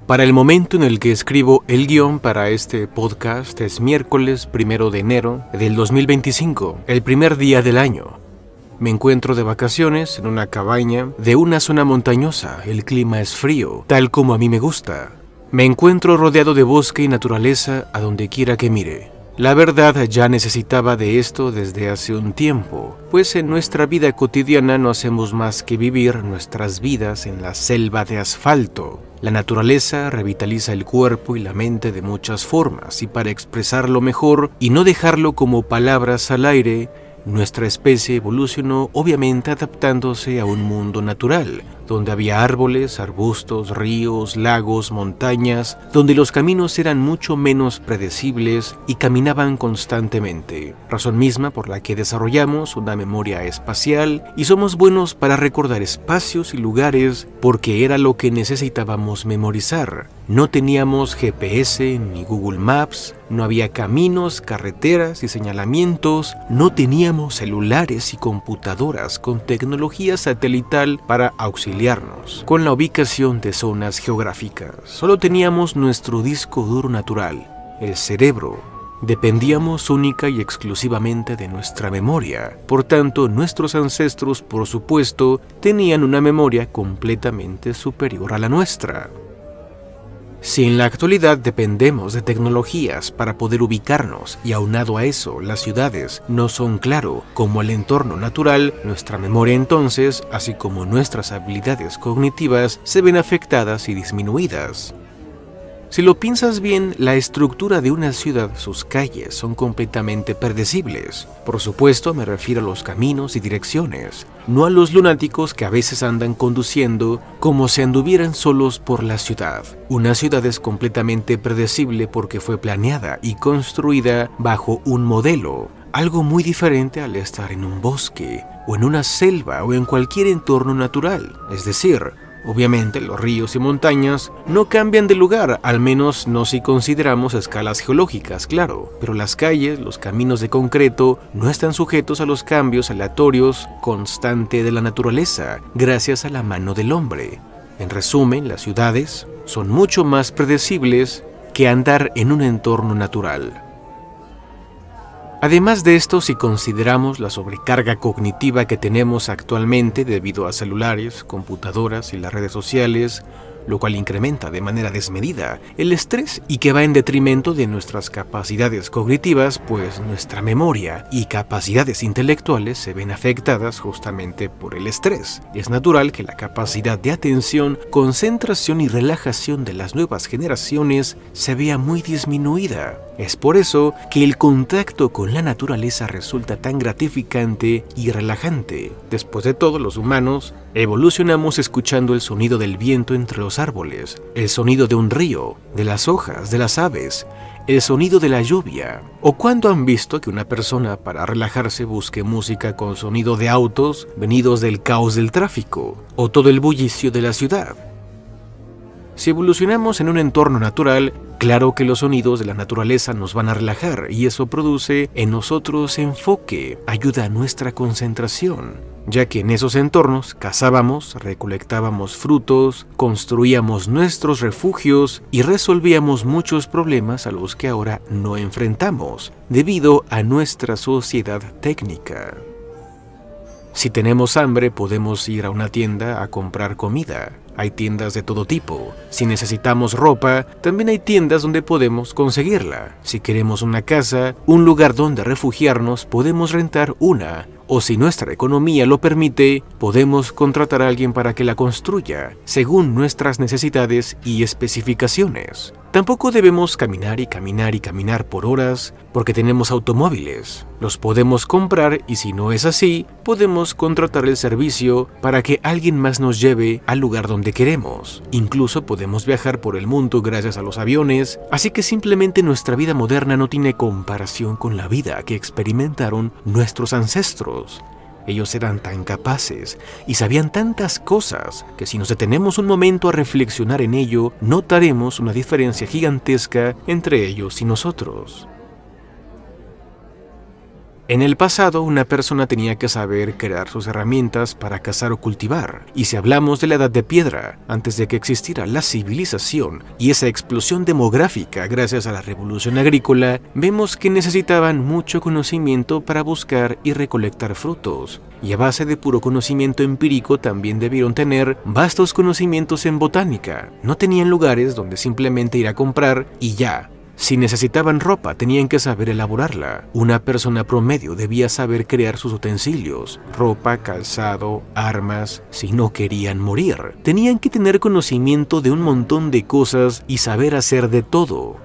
Para el momento en el que escribo el guión para este podcast es miércoles 1 de enero del 2025, el primer día del año. Me encuentro de vacaciones en una cabaña de una zona montañosa. El clima es frío, tal como a mí me gusta. Me encuentro rodeado de bosque y naturaleza a donde quiera que mire. La verdad, ya necesitaba de esto desde hace un tiempo, pues en nuestra vida cotidiana no hacemos más que vivir nuestras vidas en la selva de asfalto. La naturaleza revitaliza el cuerpo y la mente de muchas formas, y para expresarlo mejor y no dejarlo como palabras al aire, nuestra especie evolucionó obviamente adaptándose a un mundo natural, donde había árboles, arbustos, ríos, lagos, montañas, donde los caminos eran mucho menos predecibles y caminaban constantemente, razón misma por la que desarrollamos una memoria espacial y somos buenos para recordar espacios y lugares porque era lo que necesitábamos memorizar. No teníamos GPS ni Google Maps, no había caminos, carreteras y señalamientos, no teníamos celulares y computadoras con tecnología satelital para auxiliarnos con la ubicación de zonas geográficas. Solo teníamos nuestro disco duro natural, el cerebro. Dependíamos única y exclusivamente de nuestra memoria. Por tanto, nuestros ancestros, por supuesto, tenían una memoria completamente superior a la nuestra. Si en la actualidad dependemos de tecnologías para poder ubicarnos y aunado a eso las ciudades no son claro como el entorno natural, nuestra memoria entonces, así como nuestras habilidades cognitivas, se ven afectadas y disminuidas. Si lo piensas bien, la estructura de una ciudad, sus calles, son completamente predecibles. Por supuesto, me refiero a los caminos y direcciones, no a los lunáticos que a veces andan conduciendo como si anduvieran solos por la ciudad. Una ciudad es completamente predecible porque fue planeada y construida bajo un modelo, algo muy diferente al estar en un bosque, o en una selva, o en cualquier entorno natural, es decir, obviamente los ríos y montañas no cambian de lugar, al menos no si consideramos escalas geológicas, claro, pero las calles, los caminos de concreto no están sujetos a los cambios aleatorios constantes de la naturaleza, gracias a la mano del hombre. En resumen, las ciudades son mucho más predecibles que andar en un entorno natural. Además de esto, si consideramos la sobrecarga cognitiva que tenemos actualmente debido a celulares, computadoras y las redes sociales, lo cual incrementa de manera desmedida el estrés y que va en detrimento de nuestras capacidades cognitivas, pues nuestra memoria y capacidades intelectuales se ven afectadas justamente por el estrés. Es natural que la capacidad de atención, concentración y relajación de las nuevas generaciones se vea muy disminuida. Es por eso que el contacto con la naturaleza resulta tan gratificante y relajante. Después de todo, los humanos evolucionamos escuchando el sonido del viento entre los árboles, el sonido de un río, de las hojas, de las aves, el sonido de la lluvia. ¿O cuándo han visto que una persona para relajarse busque música con sonido de autos venidos del caos del tráfico o todo el bullicio de la ciudad? Si evolucionamos en un entorno natural, claro que los sonidos de la naturaleza nos van a relajar y eso produce en nosotros enfoque, ayuda a nuestra concentración, ya que en esos entornos cazábamos, recolectábamos frutos, construíamos nuestros refugios y resolvíamos muchos problemas a los que ahora no enfrentamos debido a nuestra sociedad técnica. Si tenemos hambre, podemos ir a una tienda a comprar comida. Hay tiendas de todo tipo. Si necesitamos ropa, también hay tiendas donde podemos conseguirla. Si queremos una casa, un lugar donde refugiarnos, podemos rentar una. O si nuestra economía lo permite, podemos contratar a alguien para que la construya, según nuestras necesidades y especificaciones. Tampoco debemos caminar y caminar y caminar por horas porque tenemos automóviles. Los podemos comprar y si no es así, podemos contratar el servicio para que alguien más nos lleve al lugar donde queremos. Incluso podemos viajar por el mundo gracias a los aviones, así que simplemente nuestra vida moderna no tiene comparación con la vida que experimentaron nuestros ancestros. Ellos eran tan capaces y sabían tantas cosas que si nos detenemos un momento a reflexionar en ello, notaremos una diferencia gigantesca entre ellos y nosotros. En el pasado, una persona tenía que saber crear sus herramientas para cazar o cultivar. Y si hablamos de la Edad de Piedra, antes de que existiera la civilización y esa explosión demográfica gracias a la revolución agrícola, vemos que necesitaban mucho conocimiento para buscar y recolectar frutos. Y a base de puro conocimiento empírico también debieron tener vastos conocimientos en botánica. No tenían lugares donde simplemente ir a comprar y ya. Si necesitaban ropa, tenían que saber elaborarla. Una persona promedio debía saber crear sus utensilios, ropa, calzado, armas, si no querían morir. Tenían que tener conocimiento de un montón de cosas y saber hacer de todo.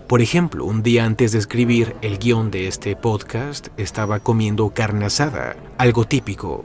Por ejemplo, un día antes de escribir el guión de este podcast, estaba comiendo carne asada, algo típico.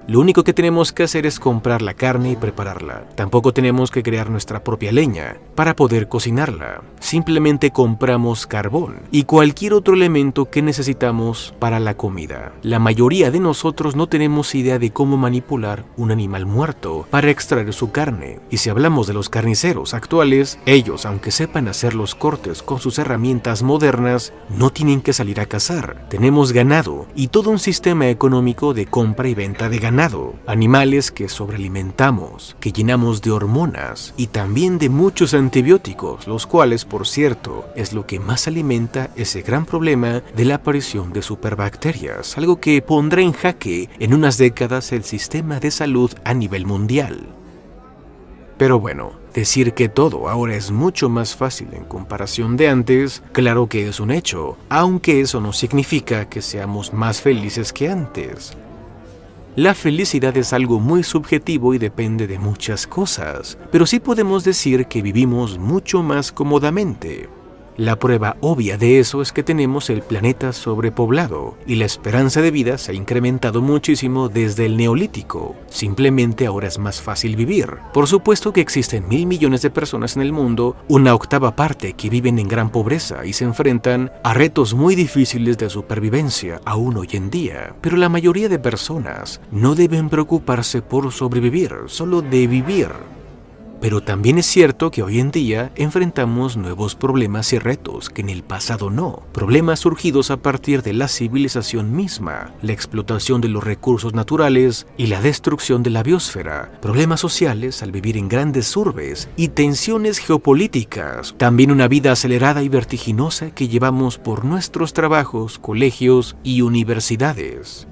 Lo único que tenemos que hacer es comprar la carne y prepararla. Tampoco tenemos que crear nuestra propia leña para poder cocinarla. Simplemente compramos carbón y cualquier otro elemento que necesitamos para la comida. La mayoría de nosotros no tenemos idea de cómo manipular un animal muerto para extraer su carne. Y si hablamos de los carniceros actuales, ellos, aunque sepan hacer los cortes con sus herramientas modernas, no tienen que salir a cazar. Tenemos ganado y todo un sistema económico de compra y venta de ganado. Animales que sobrealimentamos, que llenamos de hormonas y también de muchos antibióticos, los cuales, por cierto, es lo que más alimenta ese gran problema de la aparición de superbacterias, algo que pondrá en jaque en unas décadas el sistema de salud a nivel mundial. Pero bueno, decir que todo ahora es mucho más fácil en comparación de antes, claro que es un hecho, aunque eso no significa que seamos más felices que antes. La felicidad es algo muy subjetivo y depende de muchas cosas, pero sí podemos decir que vivimos mucho más cómodamente. La prueba obvia de eso es que tenemos el planeta sobrepoblado y la esperanza de vida se ha incrementado muchísimo desde el Neolítico. Simplemente ahora es más fácil vivir. Por supuesto que existen 1.000 millones de personas en el mundo, una octava parte que viven en gran pobreza y se enfrentan a retos muy difíciles de supervivencia aún hoy en día. Pero la mayoría de personas no deben preocuparse por sobrevivir, solo de vivir. Pero también es cierto que hoy en día enfrentamos nuevos problemas y retos que en el pasado no. Problemas surgidos a partir de la civilización misma, la explotación de los recursos naturales y la destrucción de la biosfera. Problemas sociales al vivir en grandes urbes y tensiones geopolíticas. También una vida acelerada y vertiginosa que llevamos por nuestros trabajos, colegios y universidades.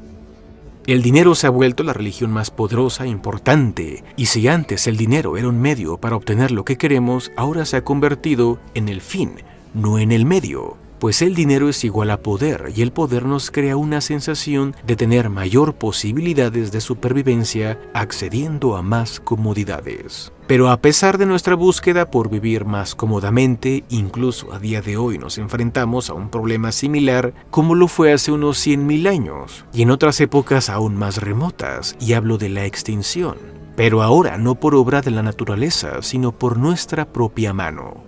El dinero se ha vuelto la religión más poderosa e importante, y si antes el dinero era un medio para obtener lo que queremos, ahora se ha convertido en el fin, no en el medio. Pues el dinero es igual a poder, y el poder nos crea una sensación de tener mayor posibilidades de supervivencia accediendo a más comodidades. Pero a pesar de nuestra búsqueda por vivir más cómodamente, incluso a día de hoy nos enfrentamos a un problema similar como lo fue hace unos 100.000 años, y en otras épocas aún más remotas, y hablo de la extinción. Pero ahora no por obra de la naturaleza, sino por nuestra propia mano.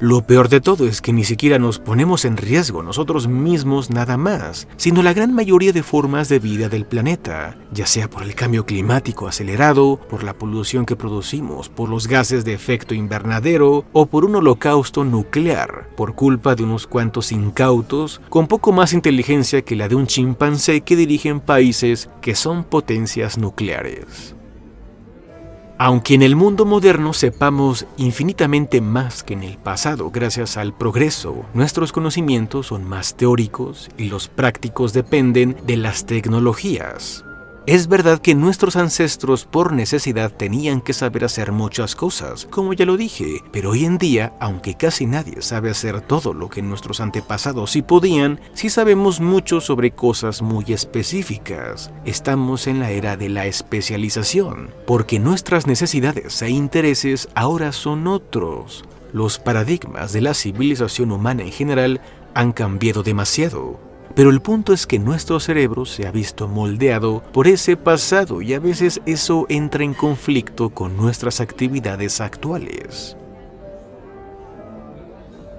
Lo peor de todo es que ni siquiera nos ponemos en riesgo nosotros mismos nada más, sino la gran mayoría de formas de vida del planeta, ya sea por el cambio climático acelerado, por la polución que producimos, por los gases de efecto invernadero o por un holocausto nuclear, por culpa de unos cuantos incautos con poco más inteligencia que la de un chimpancé que dirigen países que son potencias nucleares. Aunque en el mundo moderno sepamos infinitamente más que en el pasado gracias al progreso, nuestros conocimientos son más teóricos y los prácticos dependen de las tecnologías. Es verdad que nuestros ancestros por necesidad tenían que saber hacer muchas cosas, como ya lo dije, pero hoy en día, aunque casi nadie sabe hacer todo lo que nuestros antepasados sí podían, sí sabemos mucho sobre cosas muy específicas. Estamos en la era de la especialización, porque nuestras necesidades e intereses ahora son otros. Los paradigmas de la civilización humana en general han cambiado demasiado. Pero el punto es que nuestro cerebro se ha visto moldeado por ese pasado y a veces eso entra en conflicto con nuestras actividades actuales.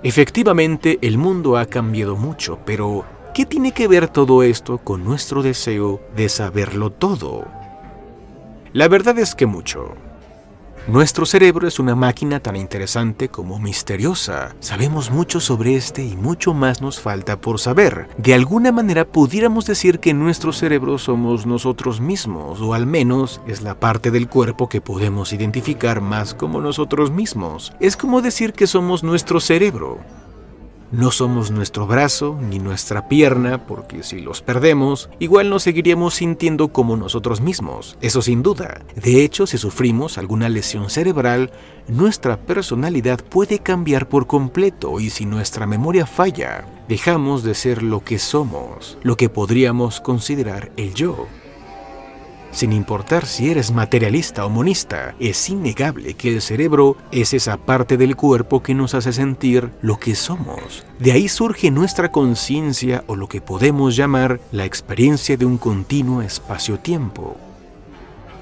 Efectivamente, el mundo ha cambiado mucho, pero ¿qué tiene que ver todo esto con nuestro deseo de saberlo todo? La verdad es que mucho. Nuestro cerebro es una máquina tan interesante como misteriosa. Sabemos mucho sobre este y mucho más nos falta por saber. De alguna manera pudiéramos decir que nuestro cerebro somos nosotros mismos, o al menos es la parte del cuerpo que podemos identificar más como nosotros mismos. Es como decir que somos nuestro cerebro. No somos nuestro brazo ni nuestra pierna, porque si los perdemos, igual nos seguiríamos sintiendo como nosotros mismos, eso sin duda. De hecho, si sufrimos alguna lesión cerebral, nuestra personalidad puede cambiar por completo y si nuestra memoria falla, dejamos de ser lo que somos, lo que podríamos considerar el yo. Sin importar si eres materialista o monista, es innegable que el cerebro es esa parte del cuerpo que nos hace sentir lo que somos. De ahí surge nuestra conciencia o lo que podemos llamar la experiencia de un continuo espacio-tiempo.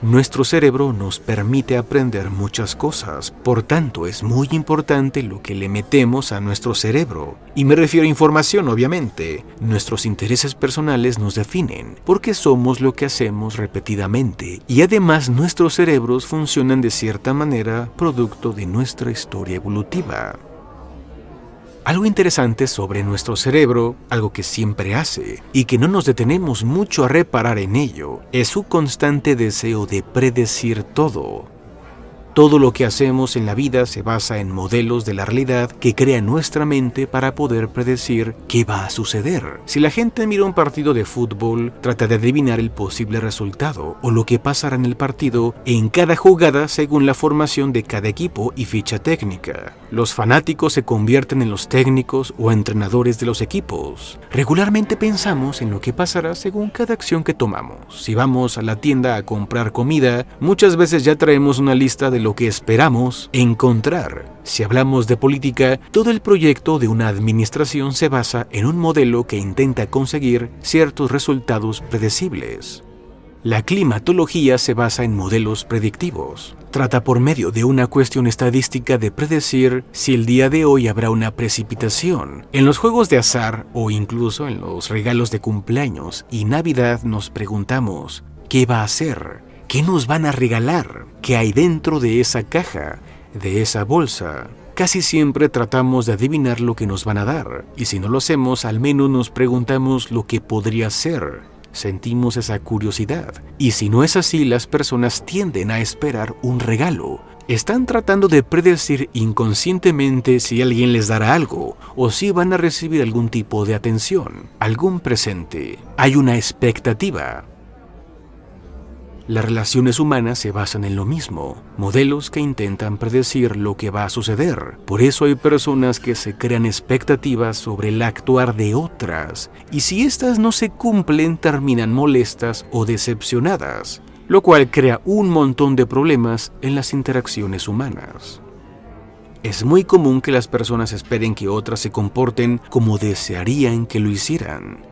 Nuestro cerebro nos permite aprender muchas cosas, por tanto es muy importante lo que le metemos a nuestro cerebro. Y me refiero a información, obviamente. Nuestros intereses personales nos definen, porque somos lo que hacemos repetidamente. Y además nuestros cerebros funcionan de cierta manera producto de nuestra historia evolutiva. Algo interesante sobre nuestro cerebro, algo que siempre hace, y que no nos detenemos mucho a reparar en ello, es su constante deseo de predecir todo. Todo lo que hacemos en la vida se basa en modelos de la realidad que crea nuestra mente para poder predecir qué va a suceder. Si la gente mira un partido de fútbol, trata de adivinar el posible resultado o lo que pasará en el partido en cada jugada según la formación de cada equipo y ficha técnica. Los fanáticos se convierten en los técnicos o entrenadores de los equipos. Regularmente pensamos en lo que pasará según cada acción que tomamos. Si vamos a la tienda a comprar comida, muchas veces ya traemos una lista de lo que esperamos encontrar. Si hablamos de política, todo el proyecto de una administración se basa en un modelo que intenta conseguir ciertos resultados predecibles. La climatología se basa en modelos predictivos. Trata por medio de una cuestión estadística de predecir si el día de hoy habrá una precipitación. En los juegos de azar o incluso en los regalos de cumpleaños y Navidad nos preguntamos, ¿qué va a hacer? ¿Qué nos van a regalar? ¿Qué hay dentro de esa caja, de esa bolsa? Casi siempre tratamos de adivinar lo que nos van a dar, y si no lo hacemos, al menos nos preguntamos lo que podría ser. Sentimos esa curiosidad, y si no es así, las personas tienden a esperar un regalo. Están tratando de predecir inconscientemente si alguien les dará algo, o si van a recibir algún tipo de atención, algún presente. Hay una expectativa. Las relaciones humanas se basan en lo mismo, modelos que intentan predecir lo que va a suceder. Por eso hay personas que se crean expectativas sobre el actuar de otras, y si éstas no se cumplen terminan molestas o decepcionadas, lo cual crea un montón de problemas en las interacciones humanas. Es muy común que las personas esperen que otras se comporten como desearían que lo hicieran.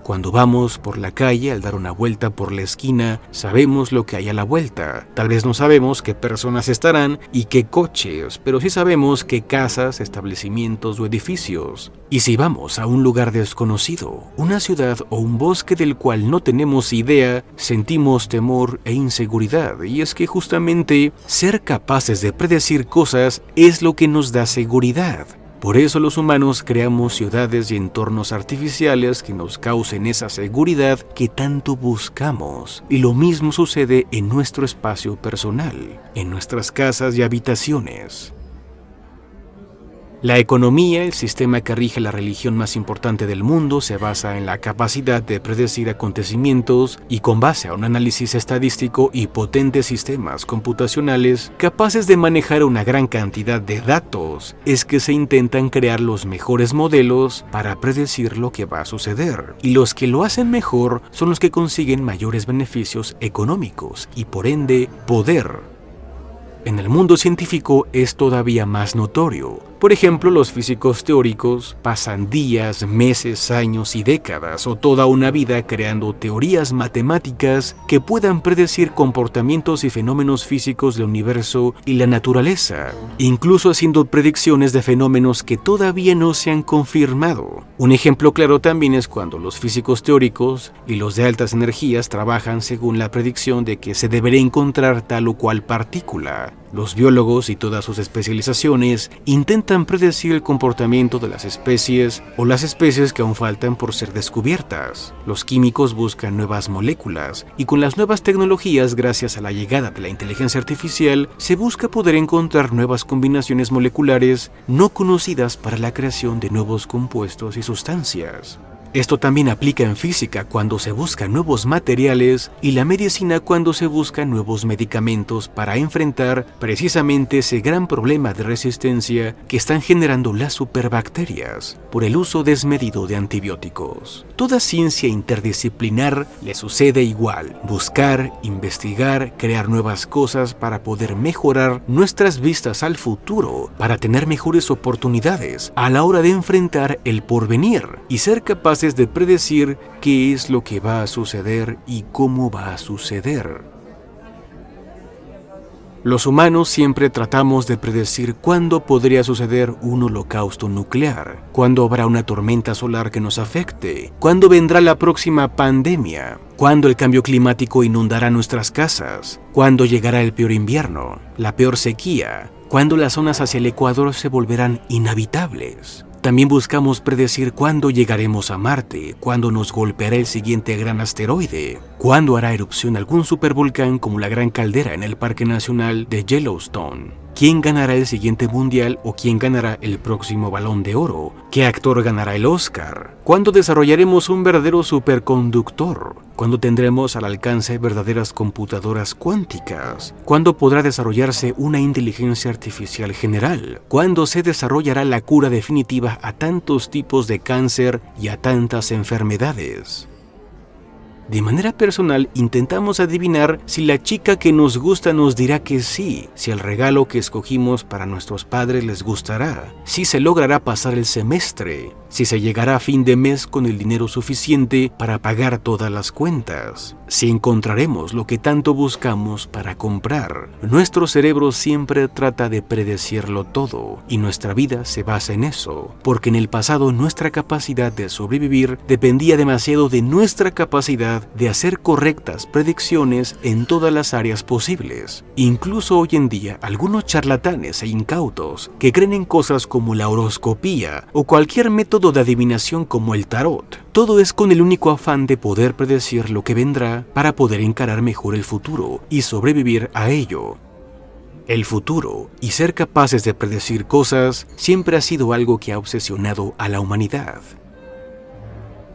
Cuando vamos por la calle, al dar una vuelta por la esquina, sabemos lo que hay a la vuelta. Tal vez no sabemos qué personas estarán y qué coches, pero sí sabemos qué casas, establecimientos o edificios. Y si vamos a un lugar desconocido, una ciudad o un bosque del cual no tenemos idea, sentimos temor e inseguridad. Y es que justamente ser capaces de predecir cosas es lo que nos da seguridad. Por eso los humanos creamos ciudades y entornos artificiales que nos causen esa seguridad que tanto buscamos. Y lo mismo sucede en nuestro espacio personal, en nuestras casas y habitaciones. La economía, el sistema que rige la religión más importante del mundo, se basa en la capacidad de predecir acontecimientos y con base a un análisis estadístico y potentes sistemas computacionales capaces de manejar una gran cantidad de datos, es que se intentan crear los mejores modelos para predecir lo que va a suceder. Y los que lo hacen mejor son los que consiguen mayores beneficios económicos y por ende poder. En el mundo científico es todavía más notorio. Por ejemplo, los físicos teóricos pasan días, meses, años y décadas o toda una vida creando teorías matemáticas que puedan predecir comportamientos y fenómenos físicos del universo y la naturaleza, incluso haciendo predicciones de fenómenos que todavía no se han confirmado. Un ejemplo claro también es cuando los físicos teóricos y los de altas energías trabajan según la predicción de que se debería encontrar tal o cual partícula. Los biólogos y todas sus especializaciones intentan predecir el comportamiento de las especies o las especies que aún faltan por ser descubiertas. Los químicos buscan nuevas moléculas y con las nuevas tecnologías, gracias a la llegada de la inteligencia artificial, se busca poder encontrar nuevas combinaciones moleculares no conocidas para la creación de nuevos compuestos y sustancias. Esto también aplica en física cuando se buscan nuevos materiales y la medicina cuando se buscan nuevos medicamentos para enfrentar precisamente ese gran problema de resistencia que están generando las superbacterias por el uso desmedido de antibióticos. Toda ciencia interdisciplinar le sucede igual: buscar, investigar, crear nuevas cosas para poder mejorar nuestras vistas al futuro, para tener mejores oportunidades a la hora de enfrentar el porvenir y ser capaces de predecir qué es lo que va a suceder y cómo va a suceder. Los humanos siempre tratamos de predecir cuándo podría suceder un holocausto nuclear, cuándo habrá una tormenta solar que nos afecte, cuándo vendrá la próxima pandemia, cuándo el cambio climático inundará nuestras casas, cuándo llegará el peor invierno, la peor sequía, cuándo las zonas hacia el Ecuador se volverán inhabitables. También buscamos predecir cuándo llegaremos a Marte, cuándo nos golpeará el siguiente gran asteroide, cuándo hará erupción algún supervolcán como la Gran Caldera en el Parque Nacional de Yellowstone, quién ganará el siguiente mundial o quién ganará el próximo Balón de Oro, qué actor ganará el Oscar, cuándo desarrollaremos un verdadero superconductor, cuándo tendremos al alcance verdaderas computadoras cuánticas, cuándo podrá desarrollarse una inteligencia artificial general, cuándo se desarrollará la cura definitiva a tantos tipos de cáncer y a tantas enfermedades. De manera personal, intentamos adivinar si la chica que nos gusta nos dirá que sí, si el regalo que escogimos para nuestros padres les gustará, si se logrará pasar el semestre, si se llegará a fin de mes con el dinero suficiente para pagar todas las cuentas, si encontraremos lo que tanto buscamos para comprar. Nuestro cerebro siempre trata de predecirlo todo y nuestra vida se basa en eso, porque en el pasado nuestra capacidad de sobrevivir dependía demasiado de nuestra capacidad de hacer correctas predicciones en todas las áreas posibles. Incluso hoy en día, algunos charlatanes e incautos que creen en cosas como la horoscopía o cualquier método de adivinación como el tarot, todo es con el único afán de poder predecir lo que vendrá para poder encarar mejor el futuro y sobrevivir a ello. El futuro y ser capaces de predecir cosas siempre ha sido algo que ha obsesionado a la humanidad.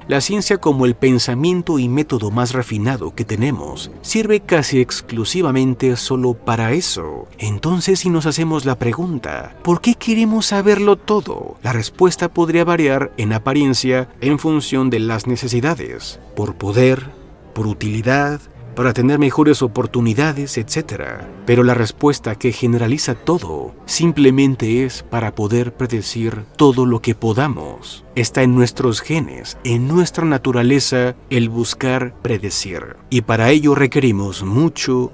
La ciencia, como el pensamiento y método más refinado que tenemos, sirve casi exclusivamente solo para eso. Entonces, si nos hacemos la pregunta, ¿por qué queremos saberlo todo? La respuesta podría variar en apariencia en función de las necesidades, por poder, por utilidad, para tener mejores oportunidades, etc. Pero la respuesta que generaliza todo simplemente es para poder predecir todo lo que podamos. Está en nuestros genes, en nuestra naturaleza, el buscar predecir. Y para ello requerimos mucho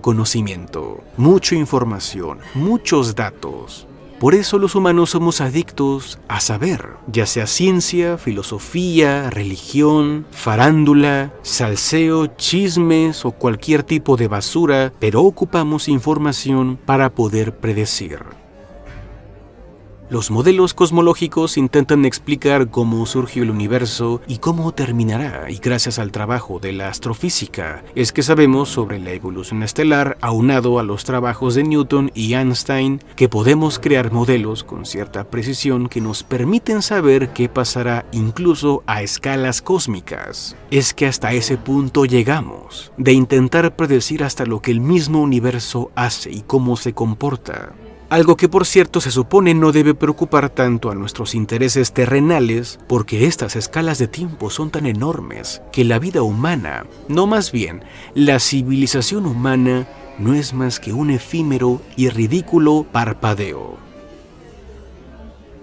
conocimiento, mucha información, muchos datos. Por eso los humanos somos adictos a saber, ya sea ciencia, filosofía, religión, farándula, salseo, chismes o cualquier tipo de basura, pero ocupamos información para poder predecir. Los modelos cosmológicos intentan explicar cómo surgió el universo y cómo terminará, y gracias al trabajo de la astrofísica es que sabemos sobre la evolución estelar, aunado a los trabajos de Newton y Einstein, que podemos crear modelos con cierta precisión que nos permiten saber qué pasará incluso a escalas cósmicas. Es que hasta ese punto llegamos, de intentar predecir hasta lo que el mismo universo hace y cómo se comporta. Algo que, por cierto, se supone no debe preocupar tanto a nuestros intereses terrenales, porque estas escalas de tiempo son tan enormes que la vida humana, no, más bien, la civilización humana, no es más que un efímero y ridículo parpadeo.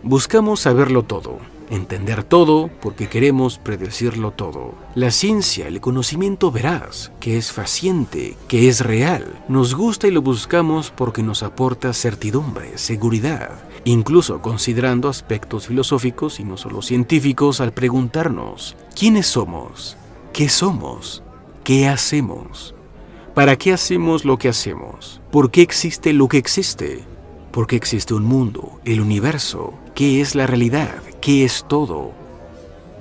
Buscamos saberlo todo, entender todo porque queremos predecirlo todo. La ciencia, el conocimiento veraz, que es fehaciente, que es real, nos gusta y lo buscamos porque nos aporta certidumbre, seguridad, incluso considerando aspectos filosóficos y no solo científicos al preguntarnos ¿quiénes somos? ¿Qué somos? ¿Qué hacemos? ¿Para qué hacemos lo que hacemos? ¿Por qué existe lo que existe? ¿Por qué existe un mundo, el universo? ¿Qué es la realidad? ¿Qué es todo?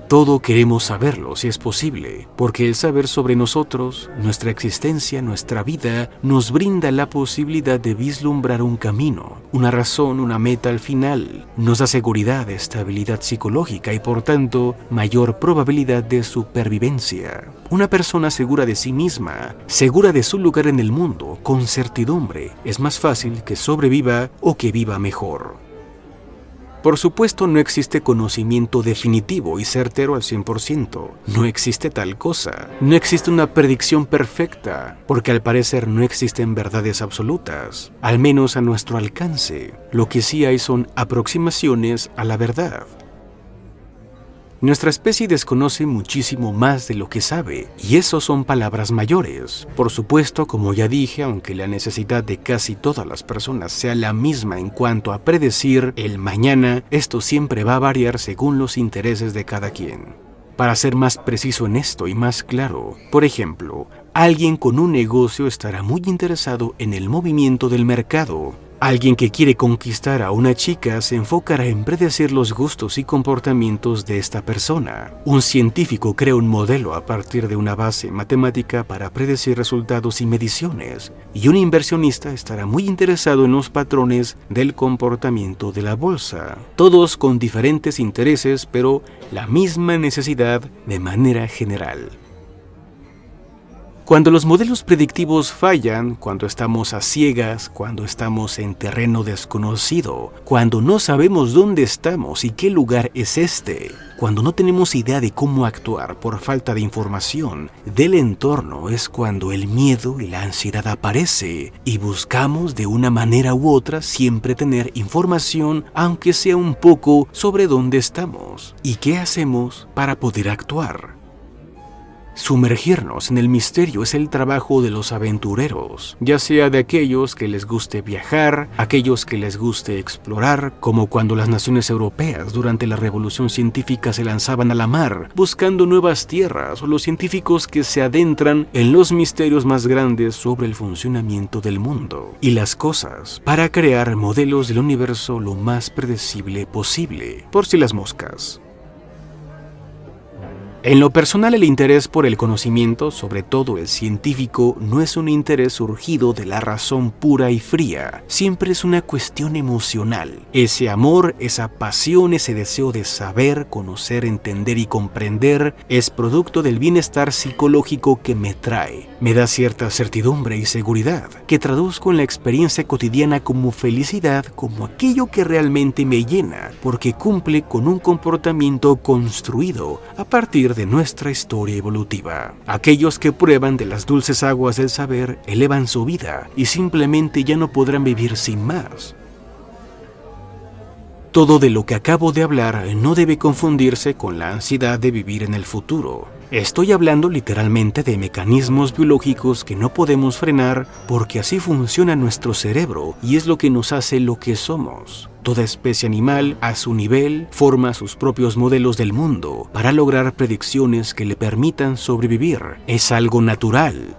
Todo queremos saberlo si es posible, porque el saber sobre nosotros, nuestra existencia, nuestra vida, nos brinda la posibilidad de vislumbrar un camino, una razón, una meta al final. Nos da seguridad, estabilidad psicológica y por tanto mayor probabilidad de supervivencia. Una persona segura de sí misma, segura de su lugar en el mundo, con certidumbre, es más fácil que sobreviva o que viva mejor. Por supuesto, no existe conocimiento definitivo y certero al 100%. No existe tal cosa. No existe una predicción perfecta, porque al parecer no existen verdades absolutas, al menos a nuestro alcance. Lo que sí hay son aproximaciones a la verdad. Nuestra especie desconoce muchísimo más de lo que sabe, y eso son palabras mayores. Por supuesto, como ya dije, aunque la necesidad de casi todas las personas sea la misma en cuanto a predecir el mañana, esto siempre va a variar según los intereses de cada quien. Para ser más preciso en esto y más claro, por ejemplo, alguien con un negocio estará muy interesado en el movimiento del mercado. Alguien que quiere conquistar a una chica se enfocará en predecir los gustos y comportamientos de esta persona. Un científico crea un modelo a partir de una base matemática para predecir resultados y mediciones, y un inversionista estará muy interesado en los patrones del comportamiento de la bolsa. Todos con diferentes intereses, pero la misma necesidad de manera general. Cuando los modelos predictivos fallan, cuando estamos a ciegas, cuando estamos en terreno desconocido, cuando no sabemos dónde estamos y qué lugar es este, cuando no tenemos idea de cómo actuar por falta de información del entorno, es cuando el miedo y la ansiedad aparece y buscamos de una manera u otra siempre tener información, aunque sea un poco, sobre dónde estamos y qué hacemos para poder actuar. Sumergirnos en el misterio es el trabajo de los aventureros, ya sea de aquellos que les guste viajar, aquellos que les guste explorar, como cuando las naciones europeas durante la Revolución Científica se lanzaban a la mar, buscando nuevas tierras, o los científicos que se adentran en los misterios más grandes sobre el funcionamiento del mundo y las cosas, para crear modelos del universo lo más predecible posible, por si las moscas. En lo personal, el interés por el conocimiento, sobre todo el científico, no es un interés surgido de la razón pura y fría, siempre es una cuestión emocional. Ese amor, esa pasión, ese deseo de saber, conocer, entender y comprender es producto del bienestar psicológico que me trae. Me da cierta certidumbre y seguridad, que traduzco en la experiencia cotidiana como felicidad, como aquello que realmente me llena, porque cumple con un comportamiento construido a partir de nuestra historia evolutiva. Aquellos que prueban de las dulces aguas del saber elevan su vida y simplemente ya no podrán vivir sin más. Todo de lo que acabo de hablar no debe confundirse con la ansiedad de vivir en el futuro. Estoy hablando literalmente de mecanismos biológicos que no podemos frenar porque así funciona nuestro cerebro y es lo que nos hace lo que somos. Toda especie animal, a su nivel, forma sus propios modelos del mundo para lograr predicciones que le permitan sobrevivir. Es algo natural.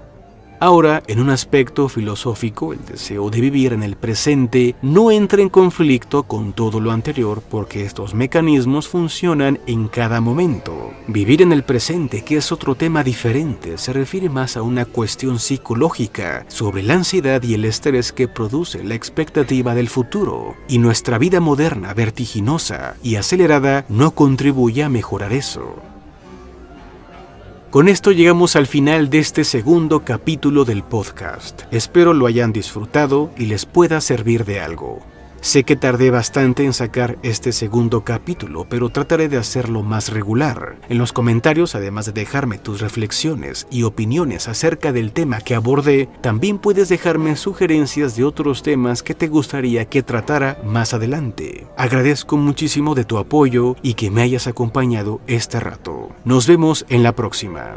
Ahora, en un aspecto filosófico, el deseo de vivir en el presente no entra en conflicto con todo lo anterior porque estos mecanismos funcionan en cada momento. Vivir en el presente, que es otro tema diferente, se refiere más a una cuestión psicológica sobre la ansiedad y el estrés que produce la expectativa del futuro. Y nuestra vida moderna, vertiginosa y acelerada, no contribuye a mejorar eso. Con esto llegamos al final de este segundo capítulo del podcast. Espero lo hayan disfrutado y les pueda servir de algo. Sé que tardé bastante en sacar este segundo capítulo, pero trataré de hacerlo más regular. En los comentarios, además de dejarme tus reflexiones y opiniones acerca del tema que abordé, también puedes dejarme sugerencias de otros temas que te gustaría que tratara más adelante. Agradezco muchísimo de tu apoyo y que me hayas acompañado este rato. Nos vemos en la próxima.